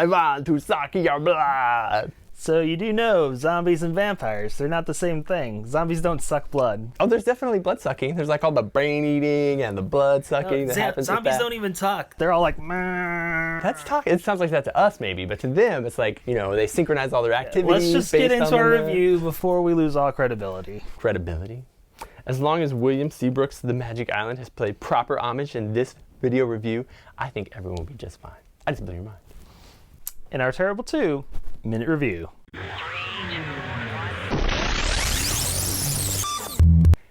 I want to suck your blood. So you do know zombies and vampires, they're not the same thing. Zombies don't suck blood. Oh, there's definitely blood sucking. There's like all the brain eating and the blood sucking that happens with that. Zombies don't even talk. They're all like, meh. That's talk. It sounds like that to us maybe, but to them it's like, you know, they synchronize all their activities. Let's just get into our review before we lose all credibility. Credibility? As long as William Seabrooks' The Magic Island has played proper homage in this video review, I think everyone will be just fine. I just blew your mind. In our terrible 2-minute review.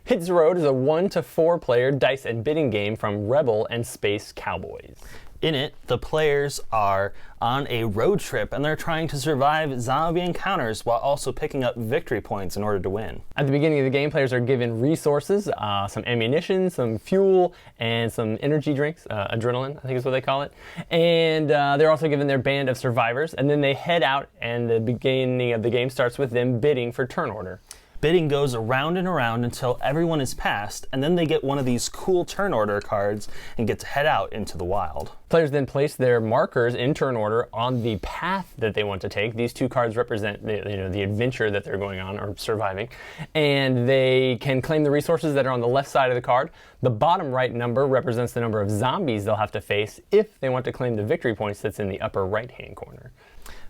Hit the Road is a 1 to 4 player dice and bidding game from Rebel and Space Cowboys. In it, the players are on a road trip and they're trying to survive zombie encounters while also picking up victory points in order to win. At the beginning of the game, players are given resources, some ammunition, some fuel, and some energy drinks, adrenaline, I think is what they call it. And they're also given their band of survivors, and then they head out, and the beginning of the game starts with them bidding for turn order. Bidding goes around and around until everyone is passed, and then they get one of these cool turn order cards and get to head out into the wild. Players then place their markers in turn order on the path that they want to take. These 2 cards represent the adventure that they're going on or surviving, and they can claim the resources that are on the left side of the card. The bottom right number represents the number of zombies they'll have to face if they want to claim the victory points that's in the upper right-hand corner.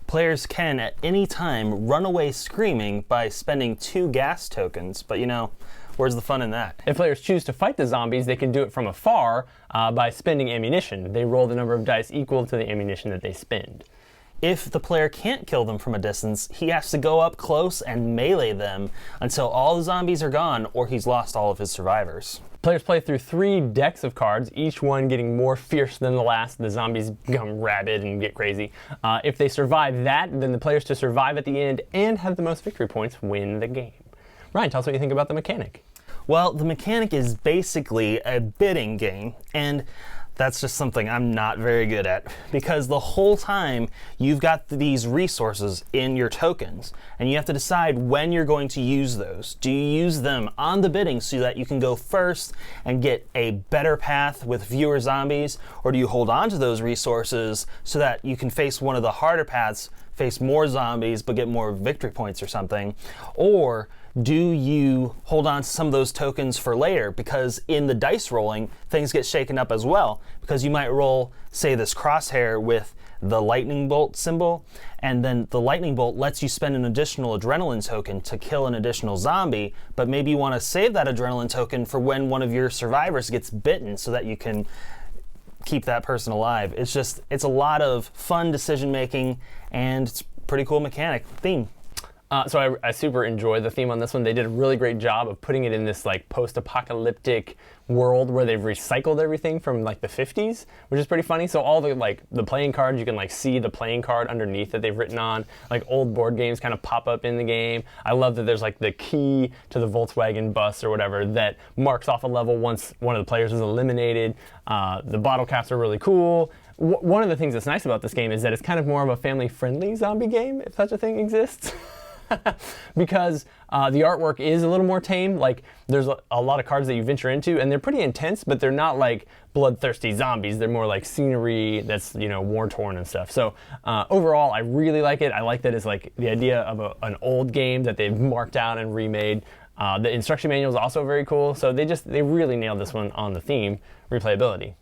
Players can, at any time, run away screaming by spending 2 gas tokens, but you know, where's the fun in that? If players choose to fight the zombies, they can do it from afar by spending ammunition. They roll the number of dice equal to the ammunition that they spend. If the player can't kill them from a distance, he has to go up close and melee them until all the zombies are gone or he's lost all of his survivors. Players play through 3 decks of cards, each one getting more fierce than the last. The zombies become rabid and get crazy. If they survive that, then the players to survive at the end and have the most victory points win the game. Ryan, tell us what you think about the mechanic. Well, the mechanic is basically a bidding game, and that's just something I'm not very good at, because the whole time you've got these resources in your tokens and you have to decide when you're going to use those. Do you use them on the bidding so that you can go first and get a better path with fewer zombies, or do you hold on to those resources so that you can face one of the harder paths, face more zombies but get more victory points or something? Or do you hold on to some of those tokens for later, because in the dice rolling, things get shaken up as well, because you might roll, say, this crosshair with the lightning bolt symbol, and then the lightning bolt lets you spend an additional adrenaline token to kill an additional zombie, but maybe you want to save that adrenaline token for when one of your survivors gets bitten so that you can keep that person alive. It's a lot of fun decision making, and it's a pretty cool mechanic theme. So I super enjoy the theme on this one. They did a really great job of putting it in this like post-apocalyptic world where they've recycled everything from like the 50s, which is pretty funny. So all the playing cards, you can like see the playing card underneath that they've written on. Like old board games kind of pop up in the game. I love that there's like the key to the Volkswagen bus or whatever that marks off a level once one of the players is eliminated. The bottle caps are really cool. One of the things that's nice about this game is that it's kind of more of a family-friendly zombie game, if such a thing exists. Because the artwork is a little more tame. Like there's a lot of cards that you venture into, and they're pretty intense, but they're not like bloodthirsty zombies. They're more like scenery that's, you know, war-torn and stuff. So overall, I really like it. I like that it's like the idea of an old game that they've marked out and remade. The instruction manual is also very cool. So they really nailed this one on the theme, replayability.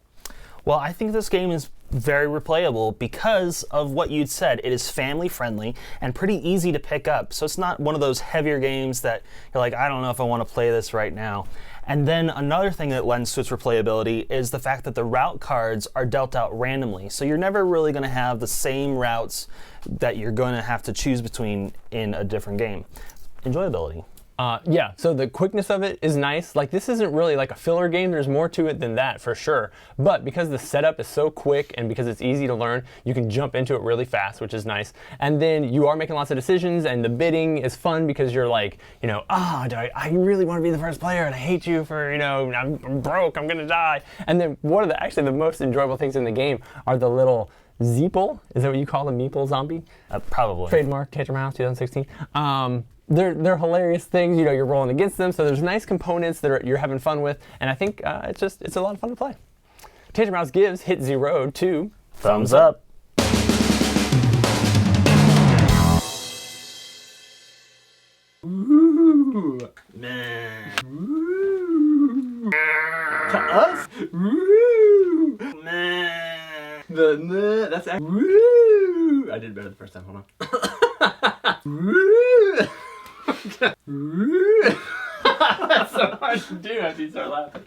Well, I think this game is very replayable because of what you'd said. It is family friendly and pretty easy to pick up. So it's not one of those heavier games that you're like, I don't know if I want to play this right now. And then another thing that lends to its replayability is the fact that the route cards are dealt out randomly. So you're never really going to have the same routes that you're going to have to choose between in a different game. Enjoyability. Yeah, so the quickness of it is nice. Like this isn't really like a filler game. There's more to it than that for sure. But because the setup is so quick and because it's easy to learn, you can jump into it really fast, which is nice. And then you are making lots of decisions, and the bidding is fun because you're like, you know, I really want to be the first player, and I hate you for, you know, I'm broke, I'm gonna die. And then one of the most enjoyable things in the game are the little Zeeple. Is that what you call the meeple zombie? Probably. Trademark, Tantrum House, 2016. They're hilarious things. You know, you're rolling against them, so there's nice components that you're having fun with, and I think it's a lot of fun to play. Tantrum House gives Hit the Road 2 thumbs up. That's woo. I did better the first time. Hold on. Woo. Woo. That's so hard to do after you start laughing.